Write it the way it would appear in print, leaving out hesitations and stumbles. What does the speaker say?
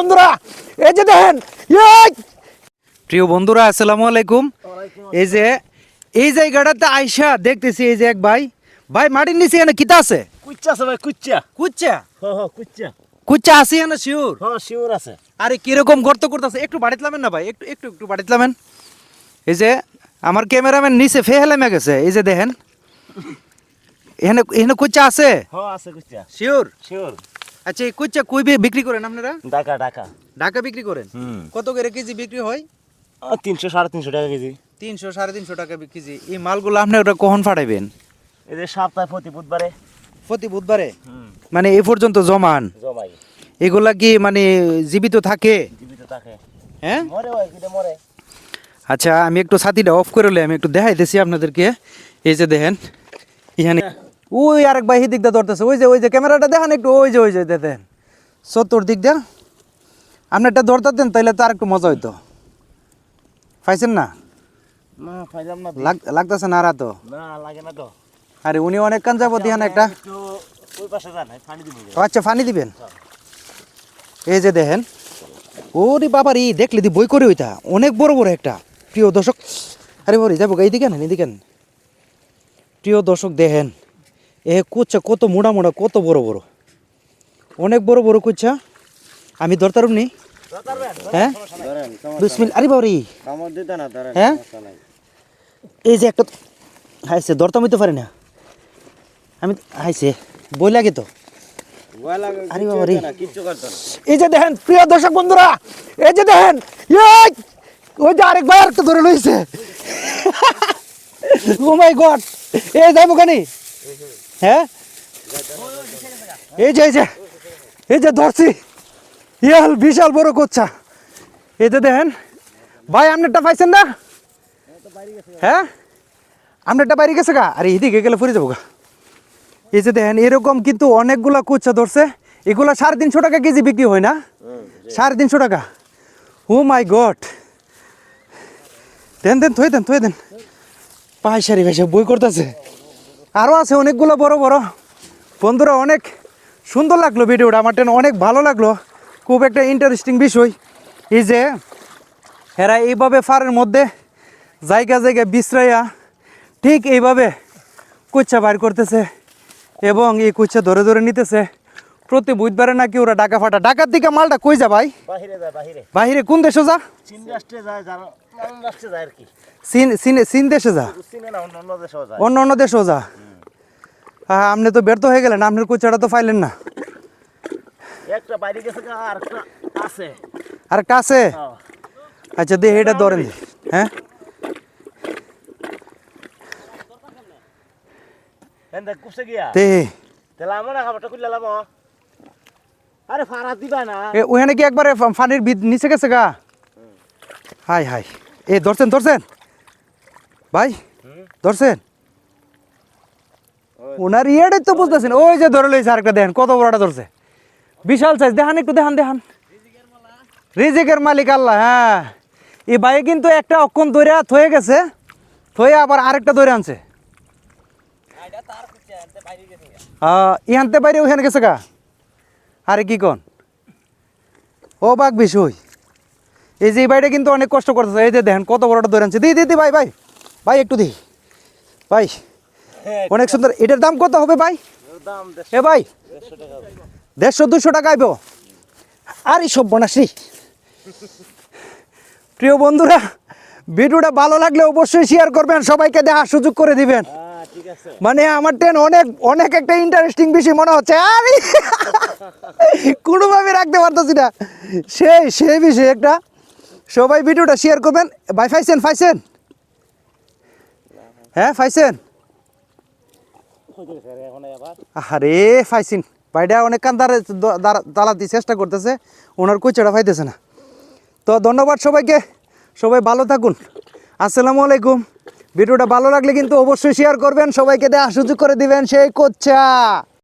বন্ধুরা এই যে দেখেন, প্রিয় বন্ধুরা আসসালামু আলাইকুম। এই যে এই জায়গাটাতে আইসা দেখতেছি এই যে এক ভাই মাটির নিচে এখানে কিতা আছে? কুচ্চা আছে ভাই, কুচ্চা কুচ্চা কুচ্চা কুচ্চা আছে এখানে শিওর? শিওর আছে। আরে কিরকম গর্ত করতেছে, একটু বাড়িতলামেন না ভাই, একটু একটু একটু বাড়িতলামেন। এই যে আমার ক্যামেরাম্যান নিচে ফেহেলামে গেছে, এই যে দেখেন এখানে এখানে কুচ্চা আছে? আছে কুচ্চা শিওর শিওর। আচ্ছা এই কুচ্চা কই বিক্রি করেন আপনারা? ঢাকা ঢাকা ঢাকা বিক্রি করেন? কত করে কেজি বিক্রি হয়? 300 350 টাকা কেজি। 300 350 টাকা কেজি। এই মালগুলো আপনি ওটা কখন পাঠাইবেন? এই যে সপ্তাহে প্রতি বুধবারে। প্রতি বুধবারে? মানে এই পর্যন্ত জমান জমাই। এগুলা কি মানে জীবিত থাকে? জীবিত থাকে। হ্যাঁ মরে ভাই, কিটা মরে। আচ্ছা আমি একটু ছাতিটা অফ করে আমি একটু দেখাইতেছি আপনাদেরকে। এই যে দেখেন এখানে ওই আরেক ভাই দিক দিয়ে ধরতেছে, ওই যে ক্যামেরাটা দেখান একটু, ওই যে দেখেন 70 দিক দিয়ে আপনি একটা ধরতে দেন তাইলে তো আর একটু মজা হইতো। পাইছেন না? না পাইলাম না। লাগতেছে না? আর তো না লাগে না তো। আরে উনি অনেক কান যাবো দিহান একটা। একটু ওই পাশে যান, পানি দিব। আচ্ছা পানি দিবেন। এই যে দেখেন, ওরে বাবার এই দেখলে দি বই করে ওইটা অনেক বড় বড় একটা। প্রিয় দর্শক, আরে বলি যাবো এইদিকে নেন, এদিকে নেন। প্রিয় দর্শক দেখেন এ কুচ্চা কত মোটা মোটা, কত বড় বড়, অনেক বড় বড় কুচ্চা। আমি ধরতারুম নি? হ্যাঁ বিসমিল্লাহ। আরে বাবারি, হ্যাঁ এই যে একটা হাইছে, ধরতাম হইতে পারি না আমি, হাইছে বই লাগে তো। আরে বাবারি, এই যে দেখেন প্রিয় দর্শক বন্ধুরা, এই যে দেখেন ওই যে আরেক ভাই আরেকটা ধরে লইছে। ও মাই গড, এই যাইবো খানি? হ্যাঁ এই যে ধরছি, ইয়াল বিশাল বড় কোচ্চা। এই যে দেখেন ভাই, আপনারটা পাইছেন না? হ্যাঁ আপনারটা বাইরে গেছে গা? আরে এদিকে গেলে ফুরে যাবো গা। এই যে দেখেন এরকম কিন্তু অনেকগুলা কোচ্চা ধরছে। এগুলা 350 টাকা কেজি বিক্রি হয় না? 350 টাকা। ও মাই গড, দেন থই দেন। পাইসারি ভাই বই করতেছে। আরও আছে অনেকগুলো বড় বড়। বন্ধুরা অনেক সুন্দর লাগলো ভিডিওটা, আমার অনেক ভালো লাগলো, খুব একটা ইন্টারেস্টিং বিষয়। এই যে এরা এইভাবে ফারের মধ্যে জায়গা বিশ্রাইয়া ঠিক এইভাবে কুচ্চা বাইর করতেছে এবং এই কুচ্চা ধরে ধরে নিতেছে। প্রতি বুধবারে নাকি ওরা ঢাকা ফাটা। ঢাকার দিকে মালটা কই যা ভাই? বাহিরে কোন দেশে যা? চীন দেশে যা, অন্য দেশেও যা। হ্যাঁ আপনি তো ব্যর্থ হয়ে গেলেন, আপনার কুচ্চাটা তো পাইলেন না। আর কাছে? আচ্ছা দে এটা ধরেন। হ্যাঁ ওখানে কি একবারে পানির নিচে গেছে গা? হাই এ ধরছেন ভাই, ধরছেন? ওনার ইয়েটাই তো বুঝতেছেন। ওই যে ধরে লইছে আরেকটা, দেখেন কত বড়টা ধরছে, বিশাল সাইজ। দেখান একটু, দেখান রিজিকের মালিক আল্লাহ। হ্যাঁ এই ভাই কিন্তু একটা অক্ষণ ধরে থয়ে গেছে, থয়ে আবার আরেকটা ধরে আনছে। ইহানতে বাইরে ওইখানে গেছে গা। আরে কি কন ও বাঘ বিষয়। এই যে এই ভাইটা কিন্তু অনেক কষ্ট করতেছে। এই যে দেখেন কত বড়টা ধরে আনছে। দি ভাই একটু দি ভাই, অনেক সুন্দর। এটার দাম কত হবে ভাই? এ ভাই 150-200 টাকা আইব। আরে সব বনাসি। প্রিয় বন্ধুরা ভিডিওটা ভালো লাগলে অবশ্যই শেয়ার করবেন, সবাইকে দেখার সুযোগ করে দিবেন। মানে আমার অনেক একটা ইন্টারেস্টিং বিষয় মনে হচ্ছে। আরে কোনোভাবে রাখতে পারতেছি না, সেই বিষয় একটা। সবাই ভিডিওটা শেয়ার করবেন। ভাই ফাইছেন? হ্যাঁ ফাইছেন? আরে ফাইছেন? ভাইটা অনেক কান দাঁড়াতে চেষ্টা করতেছে, ওনার কুচাটা পাইতেছে না। তো ধন্যবাদ সবাইকে, সবাই ভালো থাকুন। আসসালামু আলাইকুম। ভিডিওটা ভালো লাগলে কিন্তু অবশ্যই শেয়ার করবেন, সবাইকে দেওয়ার সুযোগ করে দিবেন। সেই কুচ্চা।